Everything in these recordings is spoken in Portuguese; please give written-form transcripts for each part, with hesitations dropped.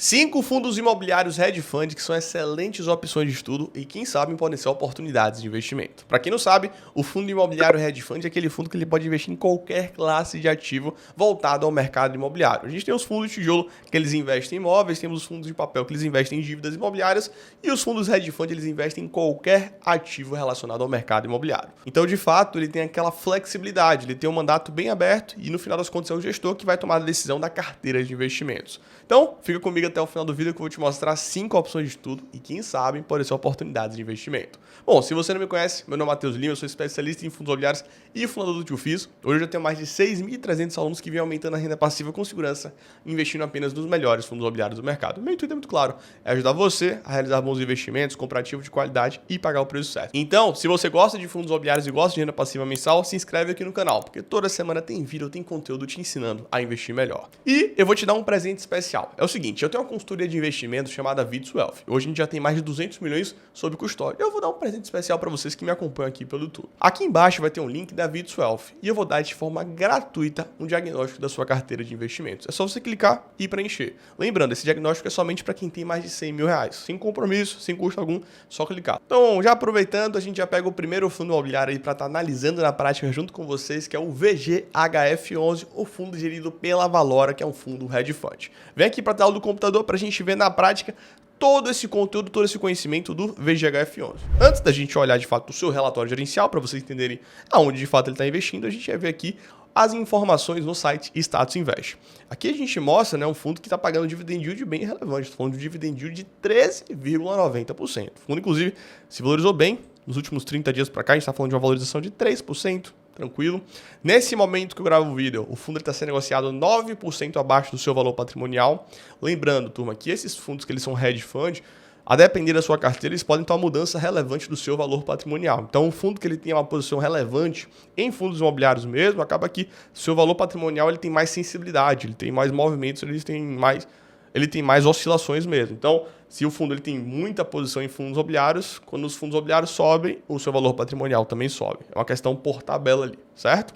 5 fundos imobiliários hedge fund que são excelentes opções de estudo e, quem sabe, podem ser oportunidades de investimento. Para quem não sabe, o fundo imobiliário hedge fund é aquele fundo que ele pode investir em qualquer classe de ativo voltado ao mercado imobiliário. A gente tem os fundos de tijolo que eles investem em imóveis, temos os fundos de papel que eles investem em dívidas imobiliárias e os fundos hedge fund eles investem em qualquer ativo relacionado ao mercado imobiliário. Então, de fato, ele tem aquela flexibilidade, ele tem um mandato bem aberto e, no final das contas, é o gestor que vai tomar a decisão da carteira de investimentos. Então, fica comigo até o final do vídeo que eu vou te mostrar 5 opções de estudo e, quem sabe, podem ser oportunidades de investimento. Bom, se você não me conhece, meu nome é Matheus Lima, eu sou especialista em fundos imobiliários e fundador do Tio Fiz. Hoje eu já tenho mais de 6.300 alunos que vêm aumentando a renda passiva com segurança, investindo apenas nos melhores fundos imobiliários do mercado. Meu intuito é muito claro, é ajudar você a realizar bons investimentos, comprar ativo de qualidade e pagar o preço certo. Então, se você gosta de fundos imobiliários e gosta de renda passiva mensal, se inscreve aqui no canal, porque toda semana tem vídeo, tem conteúdo te ensinando a investir melhor. E eu vou te dar um presente especial. É o seguinte, eu tenho uma consultoria de investimento chamada Vitus Wealth. Hoje a gente já tem mais de 200 milhões sob custódia. Eu vou dar um presente especial para vocês que me acompanham aqui pelo YouTube. Aqui embaixo vai ter um link da Vitus Wealth e eu vou dar de forma gratuita um diagnóstico da sua carteira de investimentos. É só você clicar e preencher. Lembrando, esse diagnóstico é somente para quem tem mais de 100 mil reais. Sem compromisso, sem custo algum, só clicar. Então, já aproveitando, a gente já pega o primeiro fundo imobiliário aí para estar analisando na prática junto com vocês, que é o VGHF11, o fundo gerido pela Valora, que é um fundo hedge fund. Vem aqui para a tela do computador para a gente ver na prática todo esse conteúdo, todo esse conhecimento do VGHF11. Antes da gente olhar de fato o seu relatório gerencial, para vocês entenderem aonde de fato ele está investindo, a gente vai ver aqui as informações no site Status Invest. Aqui a gente mostra, um fundo que está pagando um dividend yield bem relevante, estou falando de um dividend yield de 13,90%. O fundo, inclusive, se valorizou bem nos últimos 30 dias para cá, a gente está falando de uma valorização de 3%. Tranquilo. Nesse momento que eu gravo o vídeo, o fundo está sendo negociado 9% abaixo do seu valor patrimonial. Lembrando, turma, que esses fundos que eles são hedge fund, a depender da sua carteira, eles podem ter uma mudança relevante do seu valor patrimonial. Então, um fundo que ele tem uma posição relevante em fundos imobiliários mesmo, acaba que seu valor patrimonial ele tem mais sensibilidade, ele tem mais movimentos, ele tem mais oscilações mesmo. Então, se o fundo ele tem muita posição em fundos imobiliários, quando os fundos imobiliários sobem, o seu valor patrimonial também sobe. É uma questão por tabela ali, certo?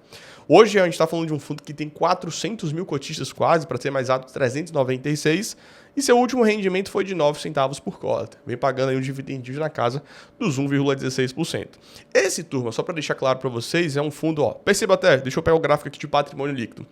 Hoje a gente está falando de um fundo que tem 400 mil cotistas quase, para ser mais exato, 396, e seu último rendimento foi de 9 centavos por cota. Vem pagando aí um dividend yield na casa dos 1,16%. Esse, turma, só para deixar claro para vocês, é um fundo, perceba até, deixa eu pegar o gráfico aqui de patrimônio líquido.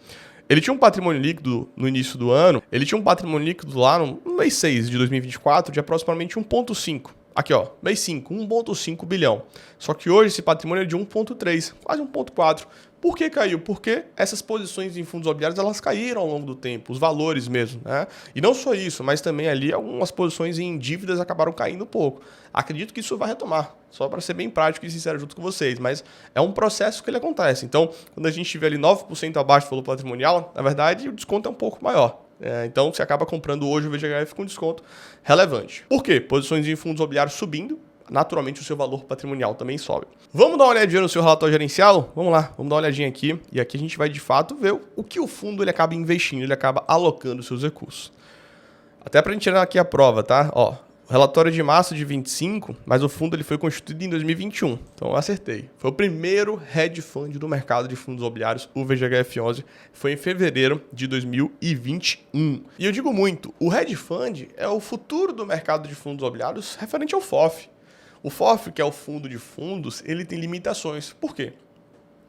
Ele tinha um patrimônio líquido no início do ano, ele tinha um patrimônio líquido lá no mês 6 de 2024 de aproximadamente 1,5. Aqui, mês 5, 1,5 bilhão. Só que hoje esse patrimônio é de 1,3, quase 1,4. Por que caiu? Porque essas posições em fundos imobiliários elas caíram ao longo do tempo, os valores mesmo, né? E não só isso, mas também ali algumas posições em dívidas acabaram caindo um pouco. Acredito que isso vai retomar, só para ser bem prático e sincero junto com vocês, mas é um processo que ele acontece. Então, quando a gente tiver ali 9% abaixo do valor patrimonial, na verdade o desconto é um pouco maior. Então, você acaba comprando hoje o VGHF com desconto relevante. Por quê? Posições em fundos imobiliários subindo, naturalmente o seu valor patrimonial também sobe. Vamos dar uma olhadinha no seu relatório gerencial? Vamos lá, vamos dar uma olhadinha aqui. E aqui a gente vai de fato ver o que o fundo ele acaba investindo, ele acaba alocando seus recursos. Até para a gente tirar aqui a prova, tá? O relatório de março de 25, mas o fundo ele foi constituído em 2021. Então eu acertei. Foi o primeiro hedge fund do mercado de fundos imobiliários, o VGHF11, foi em fevereiro de 2021. E eu digo muito, o hedge fund é o futuro do mercado de fundos imobiliários referente ao FOF. O FOF, que é o fundo de fundos, ele tem limitações. Por quê?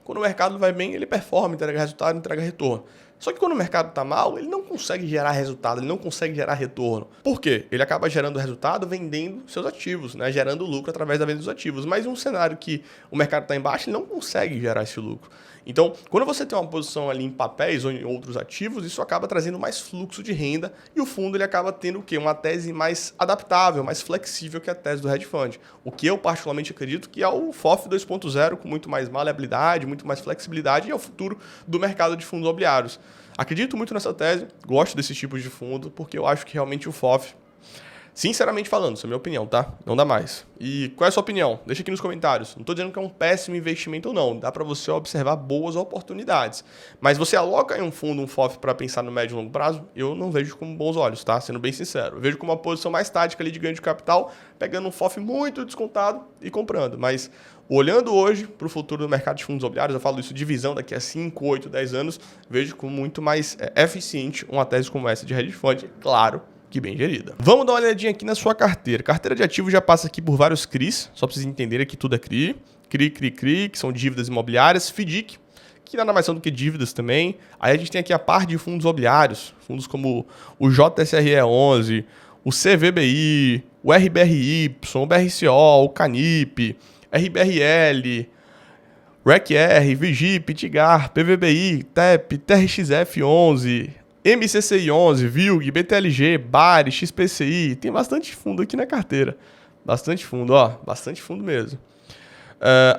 Quando o mercado vai bem, ele performa, entrega resultado, entrega retorno. Só que quando o mercado está mal, ele não consegue gerar resultado, ele não consegue gerar retorno. Por quê? Ele acaba gerando resultado vendendo seus ativos, gerando lucro através da venda dos ativos. Mas em um cenário que o mercado está embaixo, ele não consegue gerar esse lucro. Então, quando você tem uma posição ali em papéis ou em outros ativos, isso acaba trazendo mais fluxo de renda e o fundo ele acaba tendo o quê? Uma tese mais adaptável, mais flexível que a tese do hedge fund. O que eu particularmente acredito que é o FOF 2.0 com muito mais maleabilidade, muito mais flexibilidade e é o futuro do mercado de fundos imobiliários. Acredito muito nessa tese, gosto desses tipos de fundo, porque eu acho que realmente o FOF, sinceramente falando, essa é a minha opinião, tá? Não dá mais. E qual é a sua opinião? Deixa aqui nos comentários. Não estou dizendo que é um péssimo investimento ou não. Dá para você observar boas oportunidades. Mas você aloca em um fundo, um FOF, para pensar no médio e longo prazo? Eu não vejo com bons olhos, tá? Sendo bem sincero. Eu vejo como uma posição mais tática ali de ganho de capital, pegando um FOF muito descontado e comprando. Mas olhando hoje para o futuro do mercado de fundos imobiliários, eu falo isso de visão daqui a 5, 8, 10 anos, vejo como muito mais eficiente uma tese como essa de hedge fund, claro, que bem gerida. Vamos dar uma olhadinha aqui na sua carteira. Carteira de ativos já passa aqui por vários CRIs, só para vocês entenderem que tudo é CRI. CRI, que são dívidas imobiliárias. FDIC, que nada mais são do que dívidas também. Aí a gente tem aqui a parte de fundos imobiliários, fundos como o JSRE11, o CVBI, o RBRY, o BRCO, o CANIP, RBRL, RECR, VIGIP, TIGAR, PVBI, TEP, TRXF11, MCCI11, VILG, BTLG, BARI, XPCI. Tem bastante fundo aqui na carteira. Bastante fundo, ó. Bastante fundo mesmo.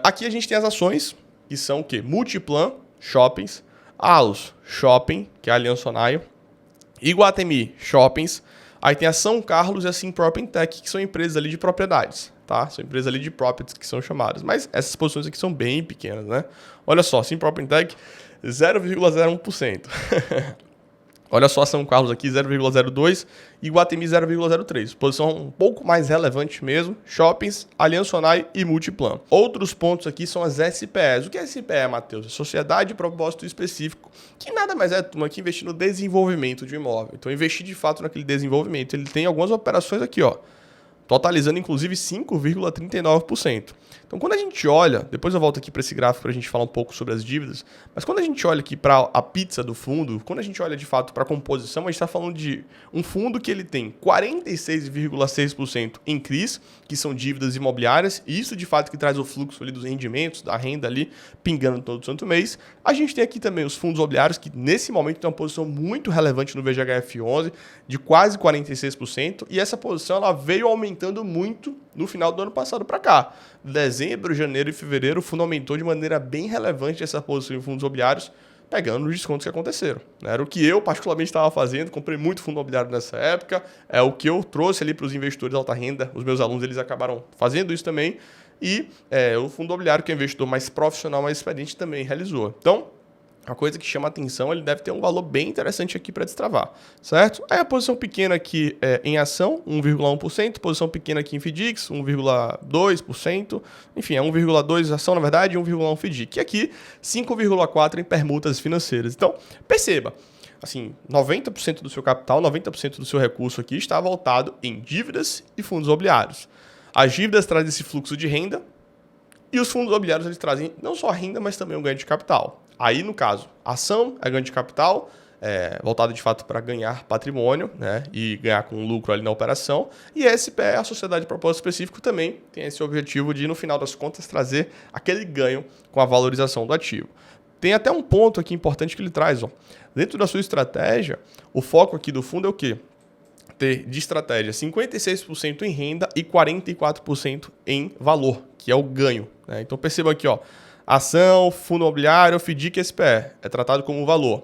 Aqui a gente tem as ações, que são o quê? Multiplan, Shoppings, Allos, Shopping, que é a Aliança Sonaio, Iguatemi, Shoppings. Aí tem a São Carlos e a Simprop Tech, que são empresas ali de propriedades, tá? São empresas ali de properties que são chamadas. Mas essas posições aqui são bem pequenas, né? Olha só, Simprop Tech, 0,01%. Olha só a São Carlos aqui, 0,02%, e Iguatemi 0,03%. Posição um pouco mais relevante mesmo, Shoppings, Aliança Sonaio e Multiplan. Outros pontos aqui são as SPEs. O que é SPE, Matheus? Sociedade de Propósito Específico, que nada mais é turma que investir no desenvolvimento de um imóvel. Então, investir de fato naquele desenvolvimento. Ele tem algumas operações aqui, ó, totalizando inclusive 5,39%. Então, quando a gente olha, depois eu volto aqui para esse gráfico para a gente falar um pouco sobre as dívidas, mas quando a gente olha aqui para a pizza do fundo, quando a gente olha de fato para a composição, a gente está falando de um fundo que ele tem 46,6% em CRIs, que são dívidas imobiliárias, e isso de fato que traz o fluxo ali dos rendimentos, da renda ali, pingando todo santo mês. A gente tem aqui também os fundos imobiliários, que nesse momento tem uma posição muito relevante no VGHF11, de quase 46%, e essa posição ela veio aumentando muito no final do ano passado para cá. Dezembro, janeiro e fevereiro, o fundo aumentou de maneira bem relevante essa posição em fundos imobiliários, pegando os descontos que aconteceram. Era o que eu particularmente estava fazendo, comprei muito fundo imobiliário nessa época, é o que eu trouxe ali para os investidores de alta renda, os meus alunos eles acabaram fazendo isso também, e o fundo imobiliário, que é um investidor mais profissional, mais experiente, também realizou. Então, a coisa que chama atenção, ele deve ter um valor bem interessante aqui para destravar, certo? Aí a posição pequena aqui em ação, 1,1%, posição pequena aqui em FDICs, 1,2%, enfim, é 1,2% ação na verdade e 1,1% FDIC. E aqui, 5,4% em permutas financeiras. Então, perceba, assim, 90% do seu capital, 90% do seu recurso aqui está voltado em dívidas e fundos imobiliários. As dívidas trazem esse fluxo de renda e os fundos imobiliários eles trazem não só renda, mas também um ganho de capital. Aí, no caso, ação é ganho de capital, voltado de fato para ganhar patrimônio, né, e ganhar com lucro ali na operação. E a SPE, a Sociedade de Propósito Específico, também tem esse objetivo de, no final das contas, trazer aquele ganho com a valorização do ativo. Tem até um ponto aqui importante que ele traz. Ó. Dentro da sua estratégia, o foco aqui do fundo é o quê? Ter de estratégia 56% em renda e 44% em valor, que é o ganho. Né? Então, perceba aqui, ó. Ação, fundo imobiliário, FDIC e SPE é tratado como valor.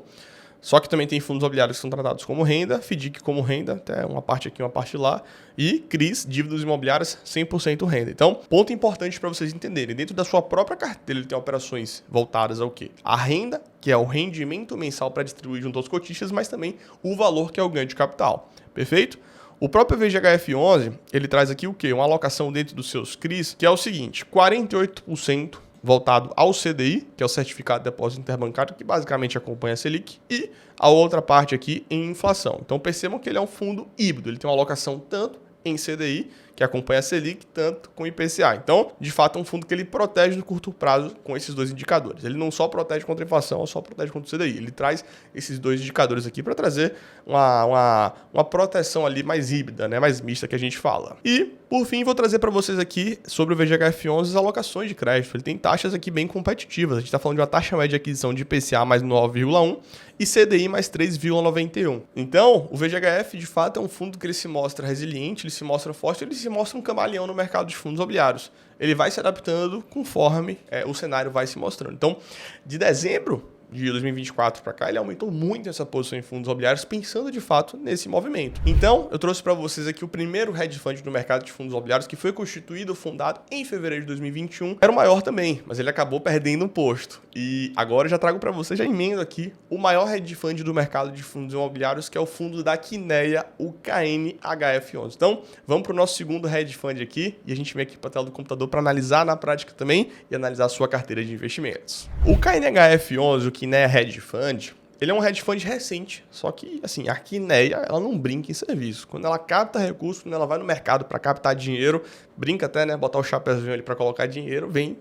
Só que também tem fundos imobiliários que são tratados como renda, FDIC como renda, até uma parte aqui, uma parte lá, e CRIs, dívidas imobiliárias, 100% renda. Então, ponto importante para vocês entenderem, dentro da sua própria carteira ele tem operações voltadas ao quê? A renda, que é o rendimento mensal para distribuir junto aos cotistas, mas também o valor, que é o ganho de capital. Perfeito? O próprio VGHF11, ele traz aqui o quê? Uma alocação dentro dos seus CRIs, que é o seguinte, 48% voltado ao CDI, que é o Certificado de Depósito Interbancário, que basicamente acompanha a Selic, e a outra parte aqui em inflação. Então percebam que ele é um fundo híbrido, ele tem uma alocação tanto em CDI, que acompanha a Selic, tanto com IPCA. Então, de fato, é um fundo que ele protege no curto prazo com esses dois indicadores. Ele não só protege contra a inflação, ou só protege contra o CDI. Ele traz esses dois indicadores aqui para trazer uma proteção ali mais híbrida, né? Mais mista que a gente fala. E, por fim, vou trazer para vocês aqui sobre o VGHF11 as alocações de crédito. Ele tem taxas aqui bem competitivas. A gente está falando de uma taxa média de aquisição de IPCA mais 9,1 e CDI mais 3,91. Então, o VGHF, de fato, é um fundo que ele se mostra resiliente, ele se mostra forte, ele se mostra um camaleão no mercado de fundos imobiliários. Ele vai se adaptando conforme o cenário vai se mostrando. Então, de dezembro de 2024 para cá, ele aumentou muito essa posição em fundos imobiliários, pensando de fato nesse movimento. Então, eu trouxe para vocês aqui o primeiro hedge fund no mercado de fundos imobiliários, que foi constituído, fundado em fevereiro de 2021. Era o maior também, mas ele acabou perdendo um posto. E agora eu já trago para vocês, já emendo aqui, o maior hedge fund do mercado de fundos imobiliários, que é o fundo da Quineia, o KNHF11. Então, vamos para o nosso segundo hedge fund aqui, e a gente vem aqui para a tela do computador para analisar na prática também e analisar a sua carteira de investimentos. O KNHF11, o Quineia Hedge Fund, ele é um hedge fund recente, só que, assim, a Quineia, ela não brinca em serviço. Quando ela capta recursos, quando ela vai no mercado para captar dinheiro, brinca até, né, botar o chapéuzinho ali para colocar dinheiro, vem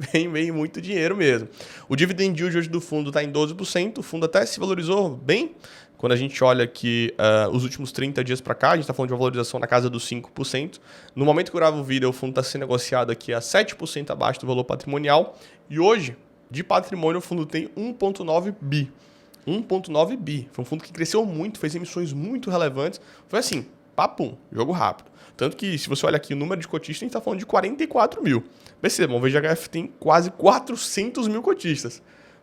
muito dinheiro mesmo. O dividend yield hoje do fundo está em 12%, o fundo até se valorizou bem. Quando a gente olha aqui os últimos 30 dias para cá, a gente está falando de uma valorização na casa dos 5%. No momento que eu gravo o vídeo, o fundo está sendo negociado aqui a 7% abaixo do valor patrimonial. E hoje, de patrimônio, o fundo tem 1,9 bi. 1,9 bi. Foi um fundo que cresceu muito, fez emissões muito relevantes. Foi assim, papum, jogo rápido. Tanto que, se você olha aqui o número de cotistas, a gente está falando de 44 mil. Percebam, o VGHF tem quase 400 mil cotistas.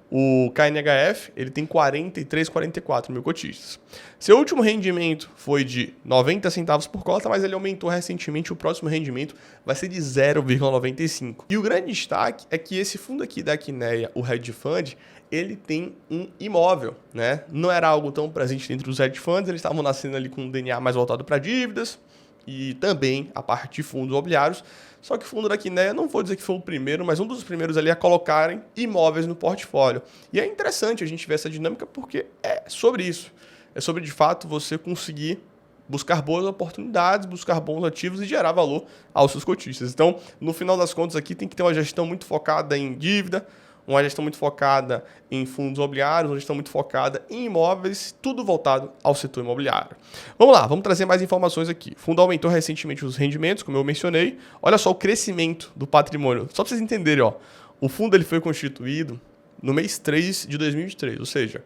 O KNHF ele tem 43, 44 mil cotistas. Seu último rendimento foi de 90 centavos por cota, mas ele aumentou recentemente. O próximo rendimento vai ser de 0,95. E o grande destaque é que esse fundo aqui da Quineia, o Hedge Fund, ele tem um imóvel, né? Não era algo tão presente dentro dos hedge funds, eles estavam nascendo ali com um DNA mais voltado para dívidas e também a parte de fundos imobiliários. Só que o fundo da Quineia, não vou dizer que foi o primeiro, mas um dos primeiros ali a colocarem imóveis no portfólio. E é interessante a gente ver essa dinâmica porque é sobre isso. É sobre, de fato, você conseguir buscar boas oportunidades, buscar bons ativos e gerar valor aos seus cotistas. Então, no final das contas aqui, tem que ter uma gestão muito focada em dívida, uma gestão muito focada em fundos imobiliários, uma gestão muito focada em imóveis, tudo voltado ao setor imobiliário. Vamos lá, vamos trazer mais informações aqui. O fundo aumentou recentemente os rendimentos, como eu mencionei. Olha só o crescimento do patrimônio. Só para vocês entenderem, ó, o fundo ele foi constituído no mês 3 de 2023, ou seja,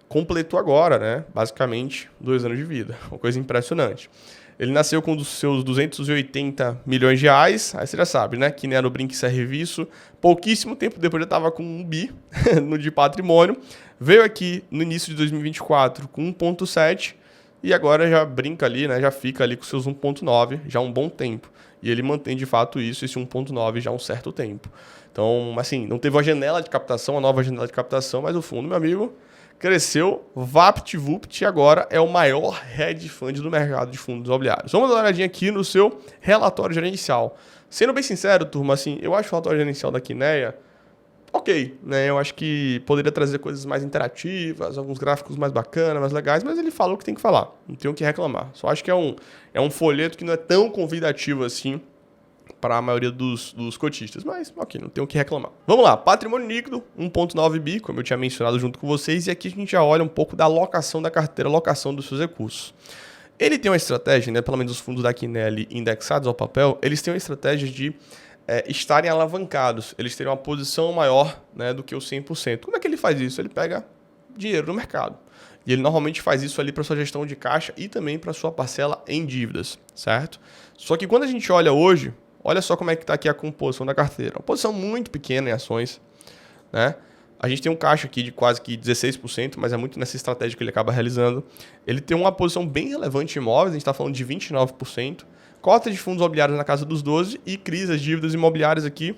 completou agora, né, basicamente 2 anos de vida. Uma coisa impressionante. Ele nasceu com os seus 280 milhões de reais, aí você já sabe, né? Que nem era o Brinque Serviço. Pouquíssimo tempo depois já estava com 1 bi no de patrimônio. Veio aqui no início de 2024 com 1,7 e agora já brinca ali, né? Já fica ali com seus 1,9 já há um bom tempo. E ele mantém de fato isso, esse 1,9 já há um certo tempo. Então, assim, não teve uma janela de captação, uma nova janela de captação, mas o fundo, meu amigo, cresceu, VaptVupt, e agora é o maior hedge fund do mercado de fundos imobiliários. Vamos dar uma olhadinha aqui no seu relatório gerencial. Sendo bem sincero, turma, assim, eu acho o relatório gerencial da Quineia ok, né? Eu acho que poderia trazer coisas mais interativas, alguns gráficos mais bacanas, mais legais, mas ele falou o que tem que falar, não tem o que reclamar. Só acho que é um folheto que não é tão convidativo assim para a maioria dos cotistas, mas ok, não tem o que reclamar. Vamos lá, patrimônio líquido, 1,9 bi, como eu tinha mencionado junto com vocês, e aqui a gente já olha um pouco da alocação da carteira, alocação dos seus recursos. Ele tem uma estratégia, né, pelo menos os fundos da Quineia indexados ao papel, eles têm uma estratégia de estarem alavancados, eles terem uma posição maior, né, do que o 100%. Como é que ele faz isso? Ele pega dinheiro no mercado. E ele normalmente faz isso ali para sua gestão de caixa e também para sua parcela em dívidas, certo? Só que quando a gente olha hoje, olha só como é que está aqui a composição da carteira. Uma posição muito pequena em ações, né? A gente tem um caixa aqui de quase que 16%, mas é muito nessa estratégia que ele acaba realizando. Ele tem uma posição bem relevante em imóveis, a gente está falando de 29%. Cota de fundos imobiliários na casa dos 12% e crise as dívidas imobiliárias aqui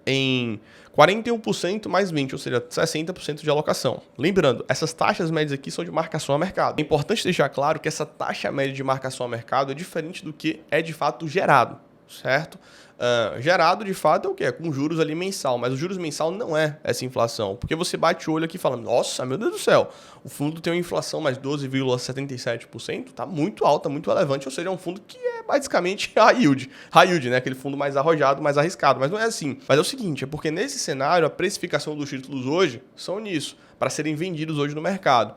em 41% mais 20%, ou seja, 60% de alocação. Lembrando, essas taxas médias aqui são de marcação a mercado. É importante deixar claro que essa taxa média de marcação a mercado é diferente do que é de fato gerado, certo? Gerado de fato é o que? É com juros ali mensal, mas o juros mensal não é essa inflação, porque você bate o olho aqui e fala, nossa, meu Deus do céu, o fundo tem uma inflação mais 12,77%, tá muito alta, muito relevante, ou seja, é um fundo que é basicamente high yield, né? Aquele fundo mais arrojado, mais arriscado, mas não é assim. Mas é o seguinte, é porque nesse cenário a precificação dos títulos hoje são nisso, para serem vendidos hoje no mercado.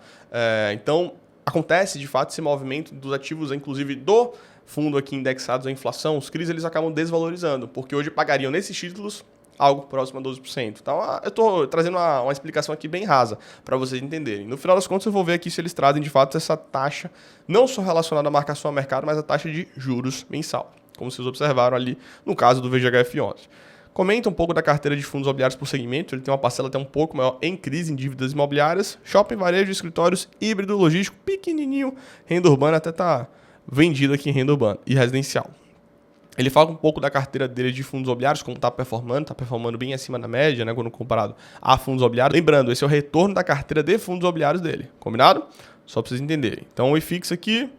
Então, acontece de fato esse movimento dos ativos, inclusive do fundo aqui indexados à inflação, os CRIs eles acabam desvalorizando, porque hoje pagariam nesses títulos algo próximo a 12%. Então, eu estou trazendo uma explicação aqui bem rasa para vocês entenderem. No final das contas, eu vou ver aqui se eles trazem de fato essa taxa, não só relacionada à marcação a mercado, mas a taxa de juros mensal, como vocês observaram ali no caso do VGHF11. Comenta um pouco da carteira de fundos imobiliários por segmento, ele tem uma parcela até um pouco maior em crise, em dívidas imobiliárias, shopping, varejo, escritórios, híbrido, logístico, pequenininho, renda urbana até tá vendido aqui em renda urbana e residencial. Ele fala um pouco da carteira dele de fundos imobiliários, como está performando bem acima da média, né, quando comparado a fundos imobiliários. Lembrando, esse é o retorno da carteira de fundos imobiliários dele, combinado? Só para vocês entenderem. Então, o IFIX aqui,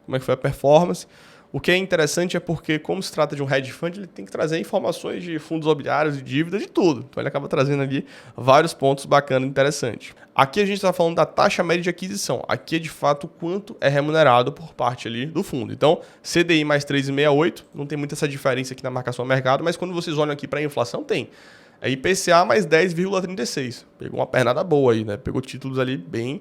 como é que foi a performance? O que é interessante é porque, como se trata de um hedge fund, ele tem que trazer informações de fundos imobiliários, de dívidas, de tudo. Então ele acaba trazendo ali vários pontos bacanas e interessantes. Aqui a gente está falando da taxa média de aquisição. Aqui é de fato quanto é remunerado por parte ali do fundo. Então, CDI mais 3,68, não tem muita essa diferença aqui na marcação ao mercado, mas quando vocês olham aqui para a inflação, tem. É IPCA mais 10,36. Pegou uma pernada boa aí, né? Pegou títulos ali bem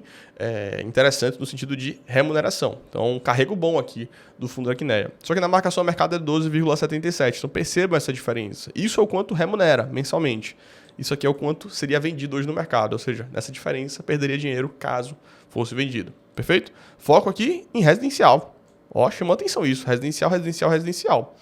interessantes no sentido de remuneração. Então, um carrego bom aqui do fundo da Quineia. Só que na marcação ao mercado é 12,77. Então, percebam essa diferença. Isso é o quanto remunera mensalmente. Isso aqui é o quanto seria vendido hoje no mercado. Ou seja, nessa diferença, perderia dinheiro caso fosse vendido. Perfeito? Foco aqui em residencial. Ó, chamou atenção isso. Residencial, residencial, residencial.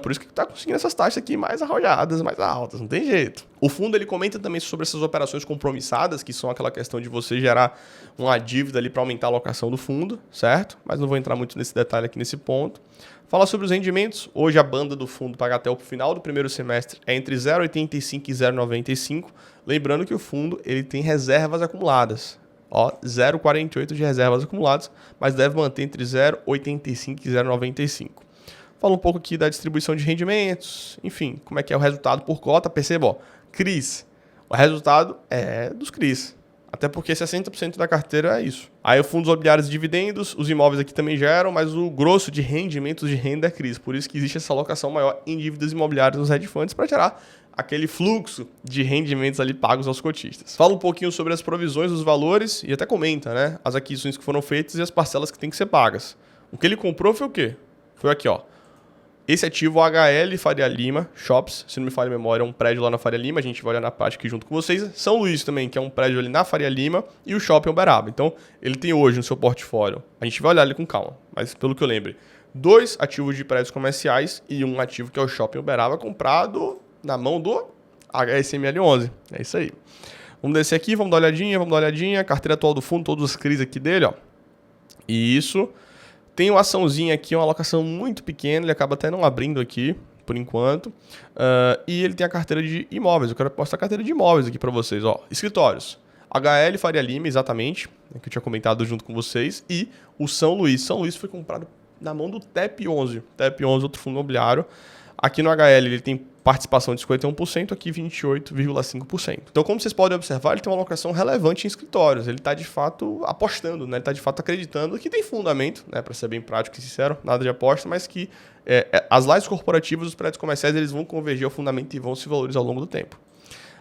Por isso que está conseguindo essas taxas aqui mais arrojadas, mais altas, não tem jeito. O fundo ele comenta também sobre essas operações compromissadas, que são aquela questão de você gerar uma dívida ali para aumentar a alocação do fundo, certo? Mas não vou entrar muito nesse detalhe aqui nesse ponto. Fala sobre os rendimentos. Hoje a banda do fundo Pagatel para o final do primeiro semestre é entre 0,85 e 0,95. Lembrando que o fundo ele tem reservas acumuladas. Ó, 0,48 de reservas acumuladas, mas deve manter entre 0,85 e 0,95. Fala um pouco aqui da distribuição de rendimentos, enfim, como é que é o resultado por cota. Perceba, ó, CRIs. O resultado é dos CRIs. Até porque 60% da carteira é isso. Aí o fundos imobiliários e dividendos, os imóveis aqui também geram, mas o grosso de rendimentos de renda é CRIs. Por isso que existe essa alocação maior em dívidas imobiliárias nos hedge funds para gerar aquele fluxo de rendimentos ali pagos aos cotistas. Fala um pouquinho sobre as provisões, os valores e até comenta, né, as aquisições que foram feitas e as parcelas que têm que ser pagas. O que ele comprou foi o quê? Foi aqui, ó. Esse ativo, o HL Faria Lima Shops, se não me falha a memória, é um prédio lá na Faria Lima, a gente vai olhar na prática aqui junto com vocês. São Luís também, que é um prédio ali na Faria Lima, e o Shopping Uberaba. Então, ele tem hoje no seu portfólio, a gente vai olhar ali com calma, mas pelo que eu lembre, 2 ativos de prédios comerciais e um ativo que é o Shopping Uberaba, comprado na mão do HSML11. É isso aí. Vamos descer aqui, vamos dar uma olhadinha, carteira atual do fundo, todos os CRIs aqui dele, ó. E isso... Tem uma açãozinha aqui, uma alocação muito pequena, ele acaba até não abrindo aqui, por enquanto. E ele tem a carteira de imóveis. Eu quero mostrar a carteira de imóveis aqui para vocês. Ó, escritórios. HL Faria Lima, exatamente, que eu tinha comentado junto com vocês. E o São Luís. São Luís foi comprado na mão do TEP11. TEP11, outro fundo imobiliário. Aqui no HL ele tem participação de 51%, aqui 28,5%. Então, como vocês podem observar, ele tem uma alocação relevante em escritórios. Ele está, de fato, apostando, né? Ele está, de fato, acreditando que tem fundamento, né? Para ser bem prático e sincero, nada de aposta, mas que as lajes corporativas, os prédios comerciais, eles vão convergir ao fundamento e vão se valorizar ao longo do tempo.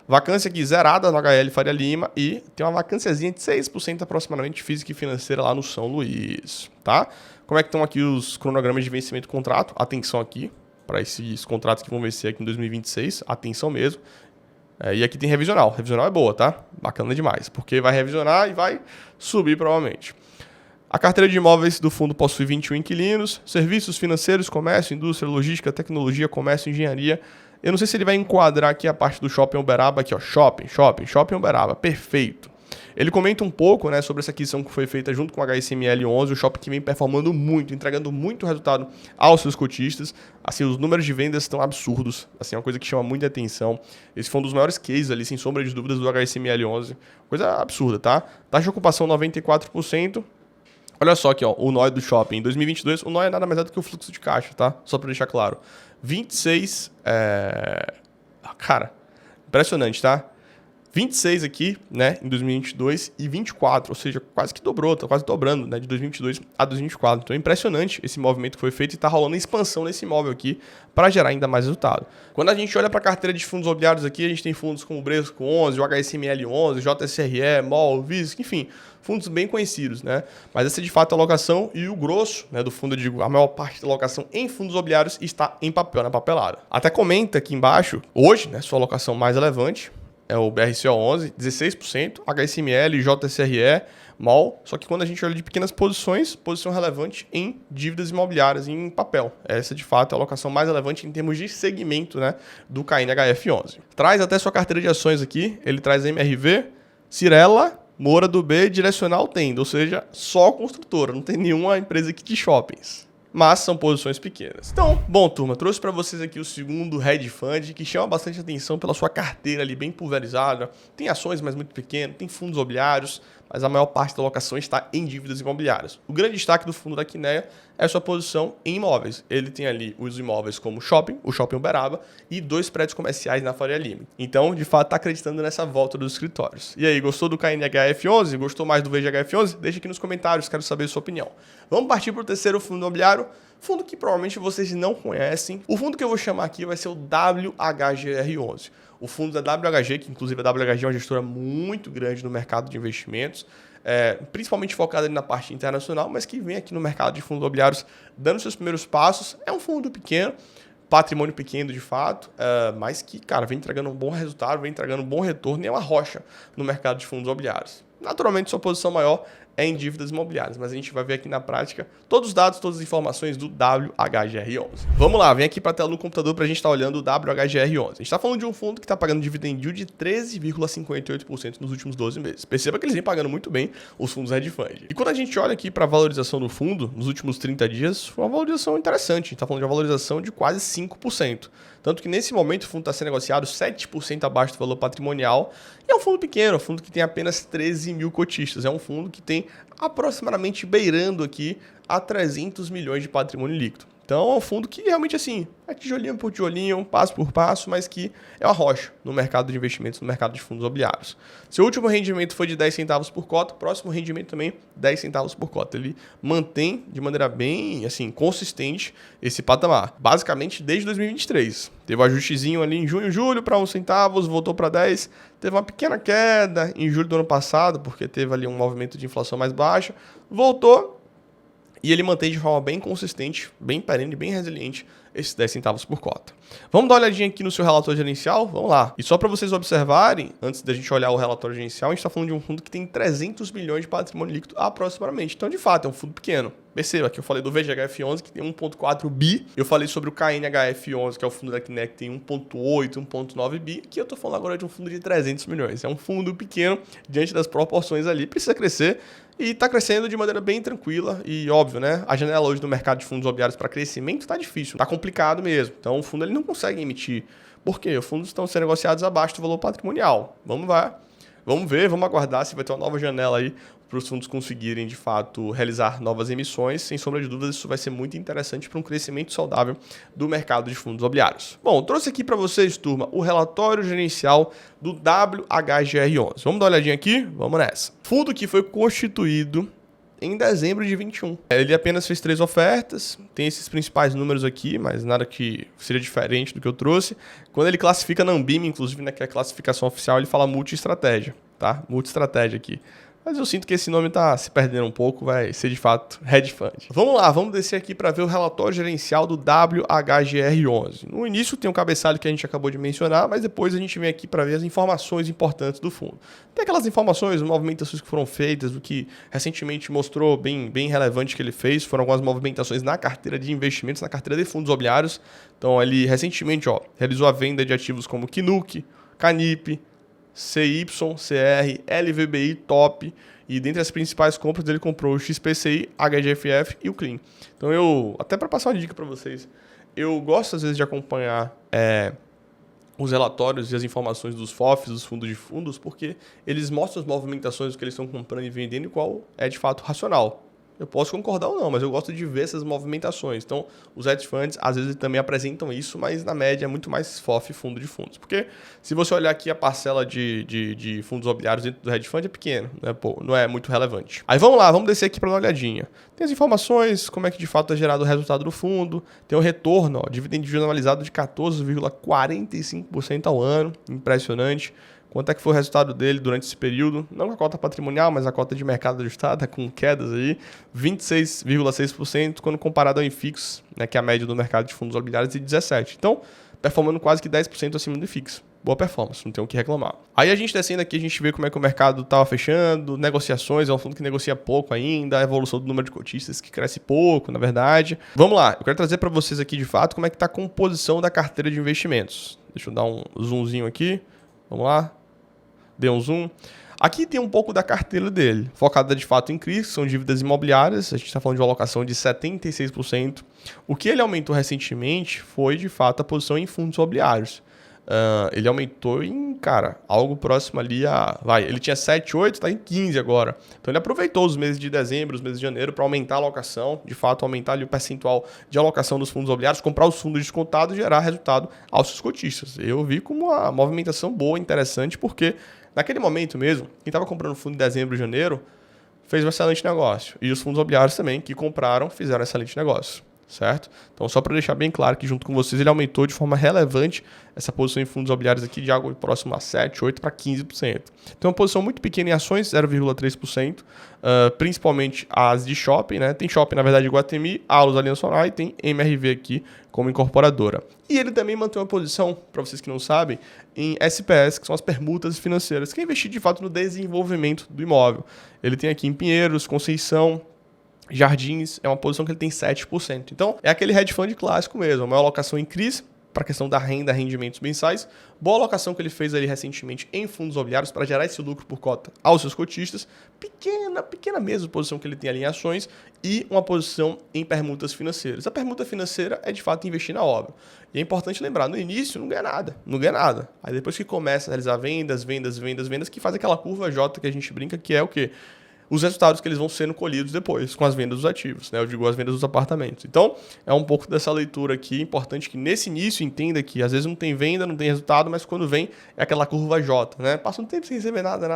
Vacância aqui zerada no HL Faria Lima e tem uma vacânciazinha de 6% aproximadamente física e financeira lá no São Luís, tá? Como é que estão aqui os cronogramas de vencimento do contrato? Atenção aqui. Para esses contratos que vão vencer aqui em 2026, atenção mesmo. E aqui tem revisional. Revisional é boa, tá? Bacana demais, porque vai revisionar e vai subir provavelmente. A carteira de imóveis do fundo possui 21 inquilinos, serviços financeiros, comércio, indústria, logística, tecnologia, comércio, engenharia. Eu não sei se ele vai enquadrar aqui a parte do Shopping Uberaba, aqui ó, Shopping Uberaba, perfeito. Ele comenta um pouco, né, sobre essa aquisição que foi feita junto com o HSML11, o shopping que vem performando muito, entregando muito resultado aos seus cotistas. Assim, os números de vendas estão absurdos, assim, é uma coisa que chama muita atenção. Esse foi um dos maiores cases ali, sem sombra de dúvidas, do HSML11. Coisa absurda, tá? Taxa de ocupação 94%. Olha só aqui, ó, o NOI do shopping. Em 2022, o NOI é nada mais é do que o fluxo de caixa, tá? Só para deixar claro. 26... Cara, impressionante, tá? 26 aqui, né, em 2022 e 24, ou seja, quase que dobrou, tá quase dobrando, né, de 2022 a 2024. Então é impressionante esse movimento que foi feito e está rolando expansão nesse imóvel aqui para gerar ainda mais resultado. Quando a gente olha para a carteira de fundos imobiliários aqui, a gente tem fundos como o Bresco 11, o HSML 11, JSRE, MOL, VISC, enfim, fundos bem conhecidos, né? Mas essa é de fato a alocação e o grosso, né, do fundo, eu digo, a maior parte da alocação em fundos imobiliários está em papel, na papelada. Até comenta aqui embaixo, hoje, né, sua alocação mais relevante é o BRCO11, 16%, HSML, JSRE, MOL, só que quando a gente olha de pequenas posições, posição relevante em dívidas imobiliárias em papel. Essa, de fato, é a alocação mais relevante em termos de segmento, né, do KNHF11. Traz até sua carteira de ações aqui, ele traz MRV, Cirela, Moura do B, Direcional Tenda, ou seja, só construtora, não tem nenhuma empresa aqui de shoppings. Mas são posições pequenas. Então, bom, turma, trouxe para vocês aqui o segundo hedge fund, que chama bastante atenção pela sua carteira ali bem pulverizada. Tem ações, mas muito pequenas, tem fundos imobiliários, mas a maior parte da alocação está em dívidas imobiliárias. O grande destaque do fundo da Kinea é a sua posição em imóveis. Ele tem ali os imóveis como shopping, o Shopping Uberaba, e 2 prédios comerciais na Faria Lima. Então, de fato, está acreditando nessa volta dos escritórios. E aí, gostou do KNHF11? Gostou mais do VGHF11? Deixa aqui nos comentários, quero saber a sua opinião. Vamos partir para o terceiro fundo imobiliário, fundo que provavelmente vocês não conhecem. O fundo que eu vou chamar aqui vai ser o WHGR11. O fundo da WHG, que inclusive a WHG é uma gestora muito grande no mercado de investimentos, principalmente focada na parte internacional, mas que vem aqui no mercado de fundos imobiliários dando seus primeiros passos. É um fundo pequeno, patrimônio pequeno de fato, mas que, cara, vem entregando um bom resultado, vem entregando um bom retorno e é uma rocha no mercado de fundos imobiliários. Naturalmente, sua posição maior é em dívidas imobiliárias, mas a gente vai ver aqui na prática todos os dados, todas as informações do WHGR11. Vamos lá, vem aqui para a tela do computador para a gente estar olhando o WHGR11. A gente está falando de um fundo que está pagando dividend yield de 13,58% nos últimos 12 meses. Perceba que eles vêm pagando muito bem os fundos hedge fund. E quando a gente olha aqui para a valorização do fundo, nos últimos 30 dias, foi uma valorização interessante. A gente está falando de uma valorização de quase 5%. Tanto que nesse momento o fundo está sendo negociado 7% abaixo do valor patrimonial. E é um fundo pequeno, um fundo que tem apenas 13 mil cotistas. É um fundo que tem aproximadamente beirando aqui a 300 milhões de patrimônio líquido. Então é um fundo que realmente assim, é tijolinho por tijolinho, passo por passo, mas que é uma rocha no mercado de investimentos, no mercado de fundos imobiliários. Seu último rendimento foi de 10 centavos por cota, próximo rendimento também 10 centavos por cota. Ele mantém de maneira bem assim, consistente esse patamar, basicamente desde 2023. Teve um ajustezinho ali em junho, julho para 1 centavo, voltou para 10, teve uma pequena queda em julho do ano passado, porque teve ali um movimento de inflação mais baixa, voltou. E ele mantém de forma bem consistente, bem perene, bem resiliente esses 10 centavos por cota. Vamos dar uma olhadinha aqui no seu relatório gerencial? Vamos lá. E só para vocês observarem, antes da gente olhar o relatório gerencial, a gente está falando de um fundo que tem 300 milhões de patrimônio líquido aproximadamente. Então, de fato, é um fundo pequeno. Perceba que eu falei do VGHF11, que tem 1,4 bi. Eu falei sobre o KNHF11, que é o fundo da Kinea, que tem 1,8, 1,9 bi. Aqui eu estou falando agora de um fundo de 300 milhões. É um fundo pequeno, diante das proporções ali, precisa crescer. E está crescendo de maneira bem tranquila e óbvio, né? A janela hoje do mercado de fundos imobiliários para crescimento está difícil, está complicado mesmo. Então o fundo ele não consegue emitir. Por quê? Os fundos estão sendo negociados abaixo do valor patrimonial. Vamos ver, vamos aguardar se vai ter uma nova janela aí para os fundos conseguirem, de fato, realizar novas emissões. Sem sombra de dúvidas, isso vai ser muito interessante para um crescimento saudável do mercado de fundos imobiliários. Bom, trouxe aqui para vocês, turma, o relatório gerencial do WHGR11. Vamos dar uma olhadinha aqui? Vamos nessa. Fundo que foi constituído em dezembro de 21. Ele apenas fez 3 ofertas, tem esses principais números aqui, mas nada que seja diferente do que eu trouxe. Quando ele classifica na Ambima, inclusive naquela classificação oficial, ele fala multi-estratégia, tá? Multi-estratégia aqui. Mas eu sinto que esse nome está se perdendo um pouco, vai ser de fato hedge fund. Vamos lá, vamos descer aqui para ver o relatório gerencial do WHGR11. No início tem um cabeçalho que a gente acabou de mencionar, mas depois a gente vem aqui para ver as informações importantes do fundo. Tem aquelas informações, movimentações que foram feitas, o que recentemente mostrou bem relevante que ele fez, foram algumas movimentações na carteira de investimentos, na carteira de fundos imobiliários. Então ele recentemente realizou a venda de ativos como Kinuk, Canip, CY, CR, LVBI, Top, e dentre as principais compras ele comprou o XPCI, HGFF e o Clean. Então até para passar uma dica para vocês, eu gosto às vezes de acompanhar os relatórios e as informações dos FOFs, dos fundos de fundos, porque eles mostram as movimentações do que eles estão comprando e vendendo e qual é de fato racional. Eu posso concordar ou não, mas eu gosto de ver essas movimentações. Então, os hedge funds, às vezes, também apresentam isso, mas na média é muito mais FOF fundo de fundos. Porque se você olhar aqui a parcela de fundos imobiliários dentro do hedge fund é pequena, né? Pô, não é muito relevante. Aí vamos lá, vamos descer aqui para dar uma olhadinha. Tem as informações, como é que de fato é gerado o resultado do fundo. Tem o retorno, dividend yield anualizado de 14,45% ao ano. Impressionante. Quanto é que foi o resultado dele durante esse período? Não a cota patrimonial, mas a cota de mercado ajustada, com quedas aí, 26,6%, quando comparado ao IFIX, né, que é a média do mercado de fundos imobiliários, de 17%. Então, performando quase que 10% acima do IFIX. Boa performance, não tem o que reclamar. Aí a gente descendo aqui, a gente vê como é que o mercado estava fechando, negociações, é um fundo que negocia pouco ainda, a evolução do número de cotistas que cresce pouco, na verdade. Vamos lá, eu quero trazer para vocês aqui, de fato, como é que está a composição da carteira de investimentos. Deixa eu dar um zoomzinho aqui, vamos lá. Dê um zoom. Aqui tem um pouco da carteira dele, focada de fato em CRIs, que são dívidas imobiliárias. A gente está falando de uma alocação de 76%. O que ele aumentou recentemente foi, de fato, a posição em fundos imobiliários. ele aumentou em, cara, algo próximo ali a... ele tinha 7, 8, tá em 15 agora. Então ele aproveitou os meses de dezembro, os meses de janeiro para aumentar a alocação, de fato aumentar ali o percentual de alocação dos fundos imobiliários, comprar os fundos descontados e gerar resultado aos seus cotistas. Eu vi como uma movimentação boa, interessante, porque naquele momento mesmo, quem estava comprando fundo em dezembro e janeiro fez um excelente negócio. E os fundos imobiliários também, que compraram, fizeram um excelente negócio. Certo? Então, só para deixar bem claro que junto com vocês ele aumentou de forma relevante essa posição em fundos imobiliários aqui de algo próximo a 7, 8 para 15%. Então, uma posição muito pequena em ações, 0,3%, principalmente as de shopping, né? Tem shopping, na verdade, Iguatemi, Allos, Aliança Sonae e tem MRV aqui como incorporadora. E ele também mantém uma posição, para vocês que não sabem, em SPS, que são as permutas financeiras, que é investir de fato no desenvolvimento do imóvel. Ele tem aqui em Pinheiros, Conceição, Jardins, é uma posição que ele tem 7%. Então, é aquele hedge fund clássico mesmo, uma alocação em crise para a questão da renda, rendimentos mensais. Boa alocação que ele fez ali recentemente em fundos imobiliários para gerar esse lucro por cota aos seus cotistas. Pequena mesmo posição que ele tem ali em ações e uma posição em permutas financeiras. A permuta financeira é de fato investir na obra. E é importante lembrar, no início não ganha nada. Aí depois que começa a realizar vendas, que faz aquela curva J que a gente brinca, que é o quê? Os resultados que eles vão sendo colhidos depois, com as vendas dos ativos, né? Eu digo as vendas dos apartamentos. Então, é um pouco dessa leitura aqui, importante que nesse início entenda que às vezes não tem venda, não tem resultado, mas quando vem é aquela curva J, né? Passa um tempo sem receber nada,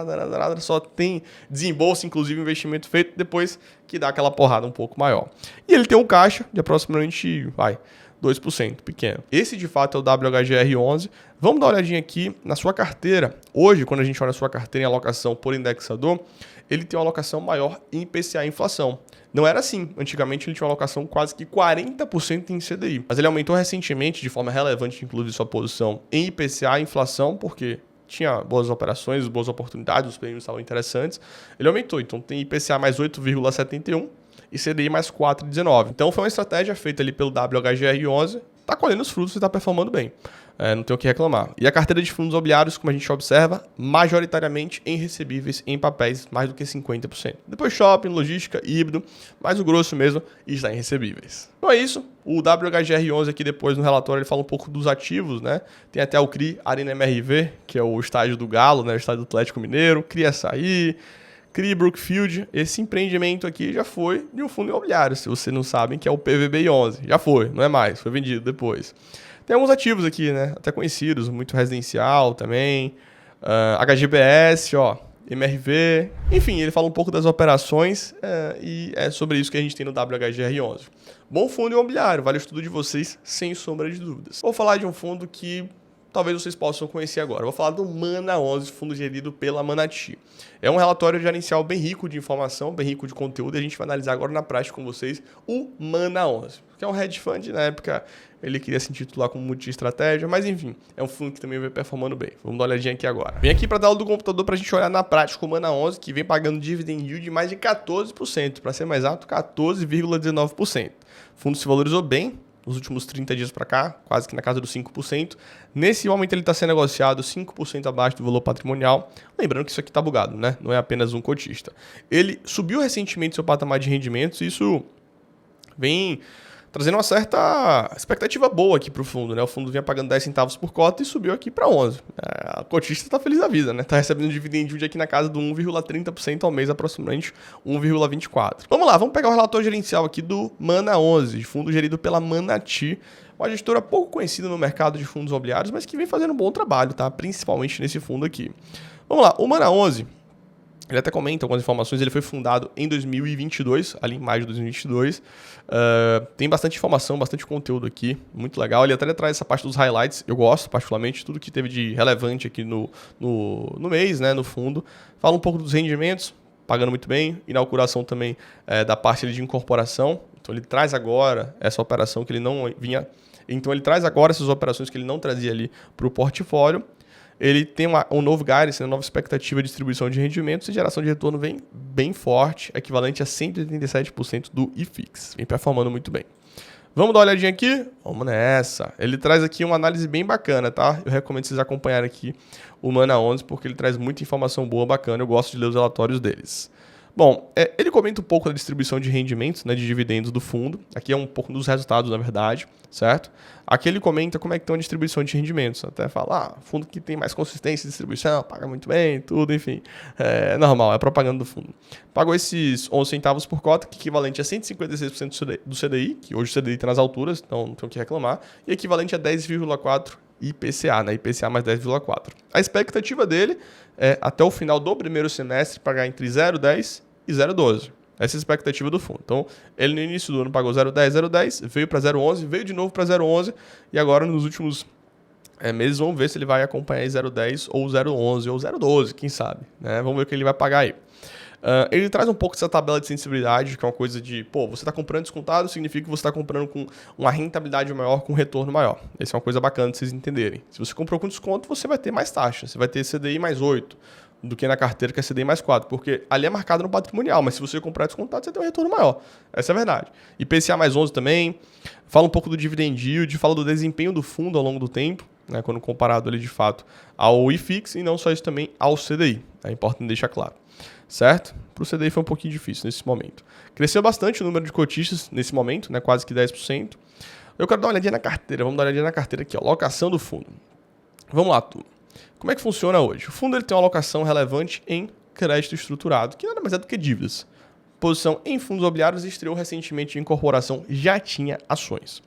só tem desembolso, inclusive investimento feito, depois que dá aquela porrada um pouco maior. E ele tem um caixa de aproximadamente, 2%, pequeno. Esse, de fato, é o WHGR11. Vamos dar uma olhadinha aqui na sua carteira. Hoje, quando a gente olha a sua carteira em alocação por indexador, ele tem uma alocação maior em IPCA e inflação. Não era assim. Antigamente, ele tinha uma alocação quase que 40% em CDI. Mas ele aumentou recentemente, de forma relevante, inclusive sua posição em IPCA e inflação, porque tinha boas operações, boas oportunidades, os prêmios estavam interessantes. Ele aumentou. Então, tem IPCA mais 8,71%. E CDI mais 4,19. Então foi uma estratégia feita ali pelo WHGR11, está colhendo os frutos e está performando bem. Não tem o que reclamar. E a carteira de fundos imobiliários, como a gente observa, majoritariamente em recebíveis em papéis, mais do que 50%. Depois shopping, logística, híbrido, mas o grosso mesmo está em recebíveis. Então é isso. O WHGR11 aqui depois no relatório ele fala um pouco dos ativos, né? Tem até o CRI Arena MRV, que é o estádio do Galo, né? O estádio do Atlético Mineiro, CRI Açaí, CRI Brookfield. Esse empreendimento aqui já foi de um fundo imobiliário, se vocês não sabem, que é o PVBI11. Já foi, não é mais, foi vendido depois. Tem alguns ativos aqui, né? Até conhecidos, muito residencial também. HGBS, MRV. Enfim, ele fala um pouco das operações e é sobre isso que a gente tem no WHGR11. Bom fundo imobiliário, vale o estudo de vocês, sem sombra de dúvidas. Vou falar de um fundo que talvez vocês possam conhecer agora. Vou falar do Mana11, fundo gerido pela Manati. É um relatório gerencial bem rico de informação, bem rico de conteúdo, e a gente vai analisar agora na prática com vocês o Mana11, que é um hedge fund. Na época ele queria se intitular como multi-estratégia, mas enfim, é um fundo que também vem performando bem. Vamos dar uma olhadinha aqui agora. Vem aqui para a tela do computador para a gente olhar na prática o Mana11, que vem pagando dividend yield de mais de 14%, para ser mais alto, 14,19%. O fundo se valorizou bem nos últimos 30 dias para cá, quase que na casa dos 5%. Nesse momento ele está sendo negociado 5% abaixo do valor patrimonial. Lembrando que isso aqui está bugado, né? Não é apenas um cotista. Ele subiu recentemente seu patamar de rendimentos, e isso vem trazendo uma certa expectativa boa aqui para o fundo, né? O fundo vinha pagando 10 centavos por cota e subiu aqui para 11. A cotista está feliz da vida, né? Está recebendo dividend yield aqui na casa do 1,30% ao mês, aproximadamente 1,24%. Vamos lá, vamos pegar o relatório gerencial aqui do Mana11, fundo gerido pela Manati, uma gestora pouco conhecida no mercado de fundos imobiliários, mas que vem fazendo um bom trabalho, tá? Principalmente nesse fundo aqui. Vamos lá, o Mana11, ele até comenta algumas informações, ele foi fundado em 2022, ali em maio de 2022. Tem bastante informação, bastante conteúdo aqui, muito legal. Ele até traz essa parte dos highlights, eu gosto particularmente, tudo que teve de relevante aqui no mês, né, no fundo. Fala um pouco dos rendimentos, pagando muito bem, inauguração também da parte ali de incorporação. Então ele traz agora essa operação que ele não vinha... Então ele traz agora essas operações que ele não trazia ali para o portfólio. Ele tem um novo guidance, uma nova expectativa de distribuição de rendimentos e geração de retorno vem bem forte, equivalente a 187% do IFIX. Vem performando muito bem. Vamos dar uma olhadinha aqui? Vamos nessa. Ele traz aqui uma análise bem bacana, tá? Eu recomendo vocês acompanharem aqui o Mana11, porque ele traz muita informação boa, bacana. Eu gosto de ler os relatórios deles. Bom, ele comenta um pouco da distribuição de rendimentos, né, de dividendos do fundo. Aqui é um pouco dos resultados, na verdade, certo? Aqui ele comenta como é que tem a distribuição de rendimentos. Até fala, fundo que tem mais consistência de distribuição, paga muito bem, tudo, enfim. É normal, é propaganda do fundo. Pagou esses 11 centavos por cota, que é equivalente a 156% do CDI, que hoje o CDI está nas alturas, então não tem o que reclamar, e equivalente a 10,4% IPCA, né? IPCA mais 10,4%. A expectativa dele é, até o final do primeiro semestre, pagar entre 0,10 e 0,12. Essa é a expectativa do fundo. Então, ele no início do ano pagou 0,10, 0,10, veio para 0,11, veio de novo para 0,11 e agora nos últimos meses vamos ver se ele vai acompanhar 0,10 ou 0,11 ou 0,12, quem sabe, né? Vamos ver o que ele vai pagar aí. Ele traz um pouco dessa tabela de sensibilidade, que é uma coisa de, você está comprando descontado, significa que você está comprando com uma rentabilidade maior, com um retorno maior. Essa é uma coisa bacana de vocês entenderem. Se você comprou com desconto, você vai ter mais taxa, você vai ter CDI mais 8 do que na carteira, que é CDI mais 4, porque ali é marcado no patrimonial, mas se você comprar descontado, você tem um retorno maior. Essa é a verdade. IPCA mais 11 também, fala um pouco do dividend yield, fala do desempenho do fundo ao longo do tempo, né, quando comparado ali de fato ao IFIX e não só isso também ao CDI. É importante deixar claro. Certo? Para o CDI foi um pouquinho difícil nesse momento. Cresceu bastante o número de cotistas nesse momento, né, quase que 10%. Eu quero dar uma olhadinha na carteira. Vamos dar uma olhadinha na carteira aqui, ó, alocação do fundo. Vamos lá, turma. Como é que funciona hoje? O fundo ele tem uma alocação relevante em crédito estruturado, que nada mais é do que dívidas. Posição em fundos imobiliários e estreou recentemente em incorporação, já tinha ações.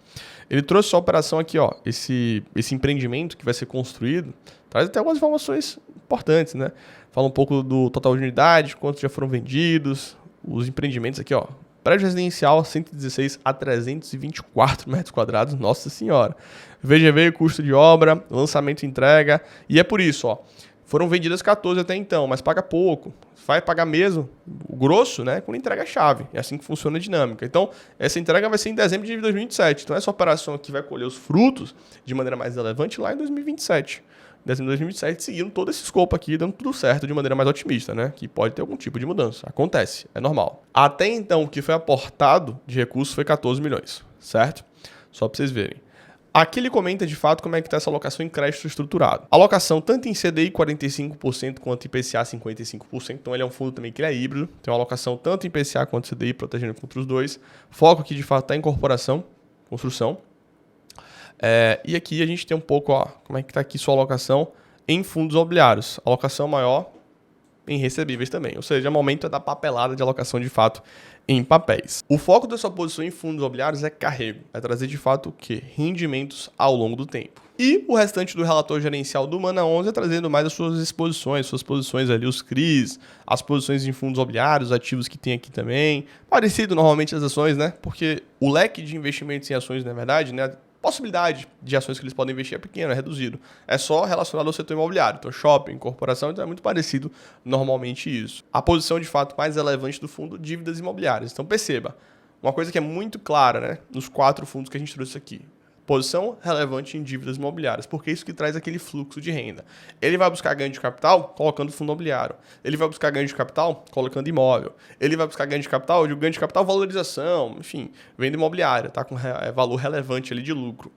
Ele trouxe sua operação aqui, ó, esse empreendimento que vai ser construído, traz até algumas informações importantes, né? Fala um pouco do total de unidade, quantos já foram vendidos, os empreendimentos aqui, ó. Prédio residencial 116 a 324 metros quadrados, nossa senhora. VGV, custo de obra, lançamento e entrega. E é por isso, ó. Foram vendidas 14 até então, mas paga pouco. Vai pagar mesmo o grosso, né, quando entrega a chave. É assim que funciona a dinâmica. Então, essa entrega vai ser em dezembro de 2027. Então, essa operação aqui vai colher os frutos de maneira mais relevante lá em 2027. Dezembro de 2027, seguindo todo esse escopo aqui, dando tudo certo de maneira mais otimista, né? Que pode ter algum tipo de mudança. Acontece, é normal. Até então, o que foi aportado de recursos foi 14 milhões, certo? Só para vocês verem. Aqui ele comenta de fato como é que está essa alocação em crédito estruturado. Alocação tanto em CDI 45% quanto em IPCA 55%. Então ele é um fundo também que é híbrido. Tem uma alocação tanto em IPCA quanto em CDI, protegendo contra os dois. Foco aqui de fato está em incorporação, construção. E aqui a gente tem um pouco, ó, como é que está aqui sua alocação em fundos imobiliários. Alocação maior em recebíveis também. Ou seja, o momento é da papelada de alocação de fato em papéis. O foco da sua posição em fundos imobiliários é carrego. É trazer de fato o quê? Rendimentos ao longo do tempo. E o restante do relatório gerencial do Mana 11 é trazendo mais as suas exposições, suas posições ali, os CRIs, as posições em fundos imobiliários, ativos que tem aqui também. Parecido normalmente as ações, né? Porque o leque de investimentos em ações, na verdade, né? Possibilidade de ações que eles podem investir é pequena, é reduzido. É só relacionado ao setor imobiliário. Então, shopping, corporação, então é muito parecido normalmente isso. A posição, de fato, mais relevante do fundo, dívidas imobiliárias. Então, perceba, uma coisa que é muito clara, né, nos 4 fundos que a gente trouxe aqui. Posição relevante em dívidas imobiliárias, porque é isso que traz aquele fluxo de renda. Ele vai buscar ganho de capital colocando fundo imobiliário. Ele vai buscar ganho de capital colocando imóvel. Ele vai buscar ganho de capital, valorização, enfim, venda imobiliária, tá com valor relevante ali de lucro.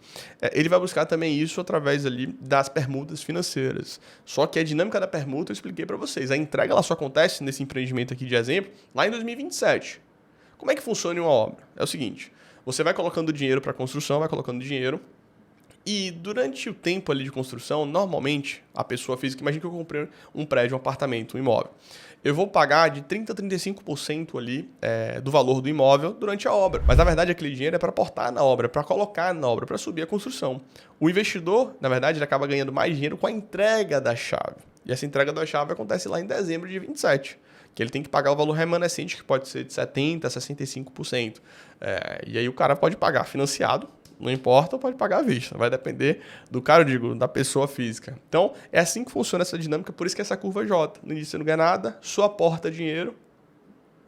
Ele vai buscar também isso através ali das permutas financeiras. Só que a dinâmica da permuta eu expliquei para vocês. A entrega ela só acontece nesse empreendimento aqui de exemplo lá em 2027. Como é que funciona uma obra? É o seguinte... Você vai colocando dinheiro para construção, vai colocando dinheiro. E durante o tempo ali de construção, normalmente, a pessoa física... Imagina que eu comprei um prédio, um apartamento, um imóvel. Eu vou pagar de 30% a 35% ali do valor do imóvel durante a obra. Mas, na verdade, aquele dinheiro é para aportar na obra, para colocar na obra, para subir a construção. O investidor, na verdade, ele acaba ganhando mais dinheiro com a entrega da chave. E essa entrega da chave acontece lá em dezembro de 27. Que ele tem que pagar o valor remanescente, que pode ser de 70% a 65%. E aí o cara pode pagar financiado, não importa, ou pode pagar à vista. Vai depender do cara, eu digo, da pessoa física. Então, é assim que funciona essa dinâmica, por isso que essa curva J. No início você não ganha nada, só aporta dinheiro,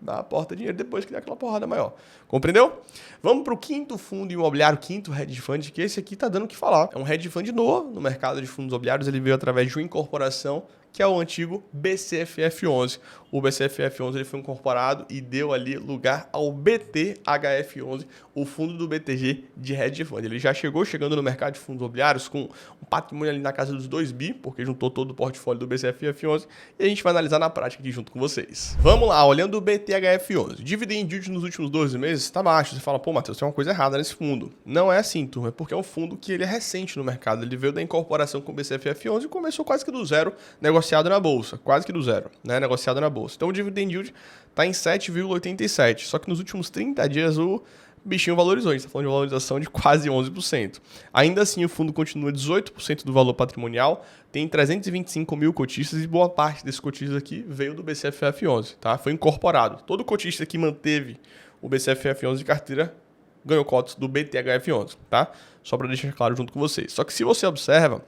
aporta dinheiro depois que dá aquela porrada maior. Compreendeu? Vamos para o quinto fundo imobiliário, quinto hedge fund, que esse aqui está dando o que falar. É um hedge fund novo no mercado de fundos imobiliários, ele veio através de uma incorporação que é o antigo BCFF11. O BCFF11 ele foi incorporado e deu ali lugar ao BTHF11, o fundo do BTG de hedge fund. Ele já chegando no mercado de fundos imobiliários com um patrimônio ali na casa dos 2 bi, porque juntou todo o portfólio do BCFF11, e a gente vai analisar na prática aqui junto com vocês. Vamos lá, olhando o BTHF11. Dividend yield nos últimos 12 meses está baixo. Você fala, pô, Matheus, tem uma coisa errada nesse fundo. Não é assim, turma, é porque é um fundo que ele é recente no mercado. Ele veio da incorporação com o BCFF11 e começou quase que do zero, negociado na bolsa. Quase que do zero, né? Negociado na bolsa. Então o dividend yield está em 7,87. Só que nos últimos 30 dias o bichinho valorizou. A gente está falando de valorização de quase 11%. Ainda assim, o fundo continua 18% do valor patrimonial, tem 325 mil cotistas e boa parte desses cotistas aqui veio do BCFF11, tá? Foi incorporado. Todo cotista que manteve o BCFF11 de carteira ganhou cotas do BTHF11, tá? Só para deixar claro junto com vocês. Só que se você observa,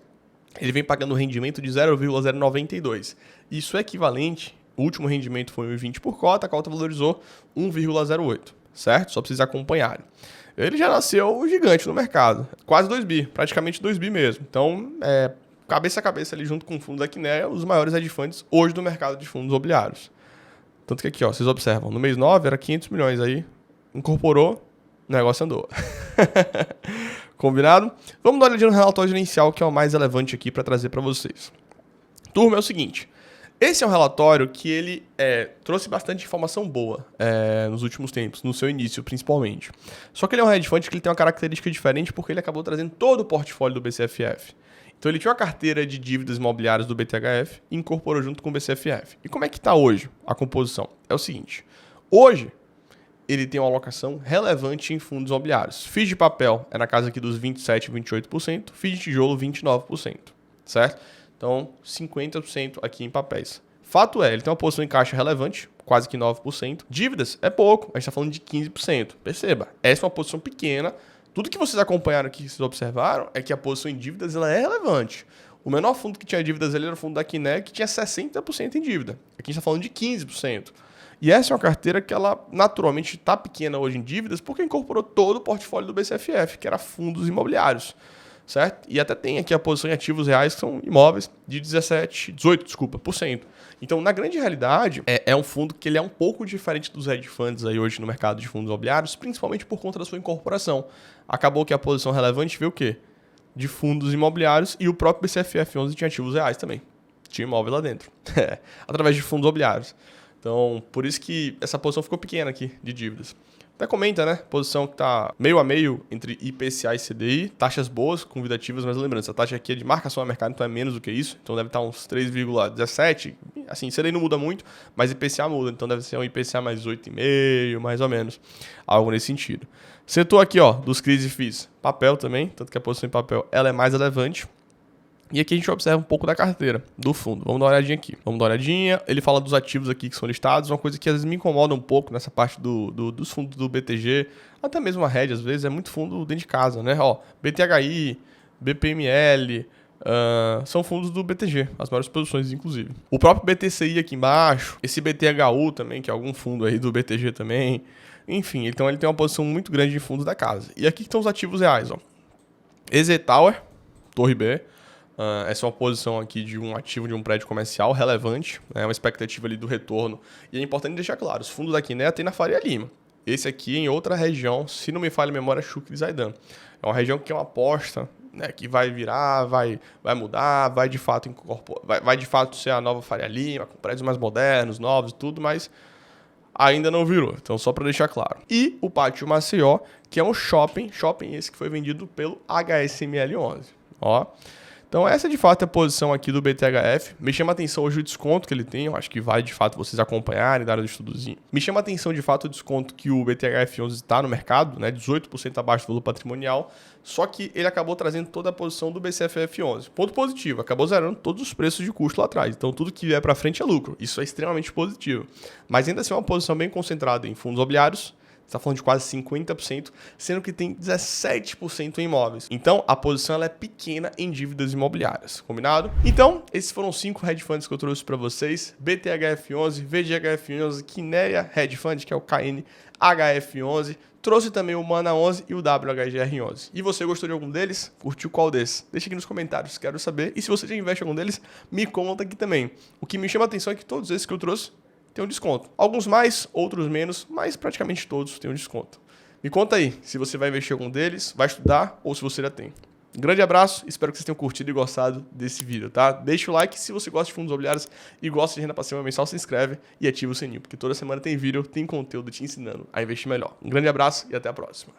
ele vem pagando um rendimento de 0,092. Isso é equivalente, o último rendimento foi 1,20 por cota, a cota valorizou 1,08, certo? Só para vocês acompanharem. Ele já nasceu gigante no mercado, quase 2 bi, praticamente 2 bi mesmo. Então, cabeça a cabeça ali junto com o fundo da Quinéia, os maiores hedge funds hoje do mercado de fundos imobiliários. Tanto que aqui, ó, vocês observam, no mês 9 era 500 milhões aí, incorporou, o negócio andou. Combinado? Vamos dar uma olhadinha no relatório gerencial, que é o mais relevante aqui para trazer para vocês. Turma, é o seguinte, esse é um relatório que ele trouxe bastante informação boa nos últimos tempos, no seu início principalmente. Só que ele é um hedge fund que ele tem uma característica diferente porque ele acabou trazendo todo o portfólio do BCFF. Então ele tinha uma carteira de dívidas imobiliárias do BTHF e incorporou junto com o BCFF. E como é que está hoje a composição? É o seguinte, hoje ele tem uma alocação relevante em fundos imobiliários. FIIs de papel é na casa aqui dos 27%, 28%, FIIs de tijolo 29%, certo? Então, 50% aqui em papéis. Fato é, ele tem uma posição em caixa relevante, quase que 9%. Dívidas é pouco, a gente está falando de 15%. Perceba, essa é uma posição pequena. Tudo que vocês acompanharam aqui, que vocês observaram, é que a posição em dívidas ela é relevante. O menor fundo que tinha dívidas ali era o fundo da Quinéia, que tinha 60% em dívida. Aqui a gente está falando de 15%. E essa é uma carteira que ela naturalmente está pequena hoje em dívidas porque incorporou todo o portfólio do BCFF, que era fundos imobiliários, certo? E até tem aqui a posição em ativos reais, que são imóveis, de 18%. Então, na grande realidade, é um fundo que ele é um pouco diferente dos hedge funds aí hoje no mercado de fundos imobiliários, principalmente por conta da sua incorporação. Acabou que a posição relevante veio o quê? De fundos imobiliários e o próprio BCFF11 tinha ativos reais também. Tinha imóvel lá dentro, através de fundos imobiliários. Então, por isso que essa posição ficou pequena aqui de dívidas. Até comenta, né? Posição que está meio a meio entre IPCA e CDI. Taxas boas, convidativas, mas lembrando, essa taxa aqui é de marcação a mercado, então é menos do que isso. Então deve estar uns 3,17. Assim, CDI não muda muito, mas IPCA muda. Então deve ser um IPCA mais 8,5, mais ou menos. Algo nesse sentido. Setor aqui, ó, dos CRIs e FIIs. Papel também, tanto que a posição em papel ela é mais relevante. E aqui a gente observa um pouco da carteira do fundo. Vamos dar uma olhadinha aqui. Ele fala dos ativos aqui que são listados. Uma coisa que às vezes me incomoda um pouco nessa parte dos fundos do BTG. Até mesmo a Red, às vezes, é muito fundo dentro de casa, né? Ó, BTHI, BPML, são fundos do BTG. As maiores posições, inclusive. O próprio BTCI aqui embaixo. Esse BTHU também, que é algum fundo aí do BTG também. Enfim, então ele tem uma posição muito grande de fundos da casa. E aqui estão os ativos reais, ó. EZ Tower, Torre B. Essa é uma posição aqui de um ativo de um prédio comercial relevante, né, uma expectativa ali do retorno. E é importante deixar claro, os fundos da Quinéia tem na Faria Lima. Esse aqui em outra região, se não me falha a memória, é Chucre e Zaidan. É uma região que é uma aposta, né, que vai virar, vai mudar, vai de fato ser a nova Faria Lima, com prédios mais modernos, novos e tudo, mas ainda não virou. Então só para deixar claro. E o Pátio Maceió, que é um shopping esse que foi vendido pelo HSML11. Ó. Então essa de fato é a posição aqui do BTHF. Me chama a atenção hoje o desconto que ele tem. Eu acho que vai de fato vocês acompanharem, dar um estudozinho. Me chama a atenção de fato o desconto que o BTHF11 está no mercado, né? 18% abaixo do valor patrimonial. Só que ele acabou trazendo toda a posição do BCFF11. Ponto positivo, acabou zerando todos os preços de custo lá atrás. Então tudo que vier para frente é lucro. Isso é extremamente positivo. Mas ainda assim é uma posição bem concentrada em fundos imobiliários, Você está falando de quase 50%, sendo que tem 17% em imóveis. Então, a posição ela é pequena em dívidas imobiliárias, combinado? Então, esses foram 5 hedge funds que eu trouxe para vocês: BTHF11, VGHF11, Kinea Hedge Fund, que é o KNHF11, trouxe também o Mana 11 e o WHGR11. E você gostou de algum deles? Curtiu qual desses? Deixa aqui nos comentários, quero saber. E se você já investe em algum deles, me conta aqui também. O que me chama a atenção é que todos esses que eu trouxe tem um desconto. Alguns mais, outros menos, mas praticamente todos têm um desconto. Me conta aí se você vai investir em algum deles, vai estudar ou se você já tem. Um grande abraço, espero que vocês tenham curtido e gostado desse vídeo, tá? Deixa o like se você gosta de fundos imobiliários e gosta de renda passiva mensal, se inscreve e ativa o sininho, porque toda semana tem vídeo, tem conteúdo te ensinando a investir melhor. Um grande abraço e até a próxima.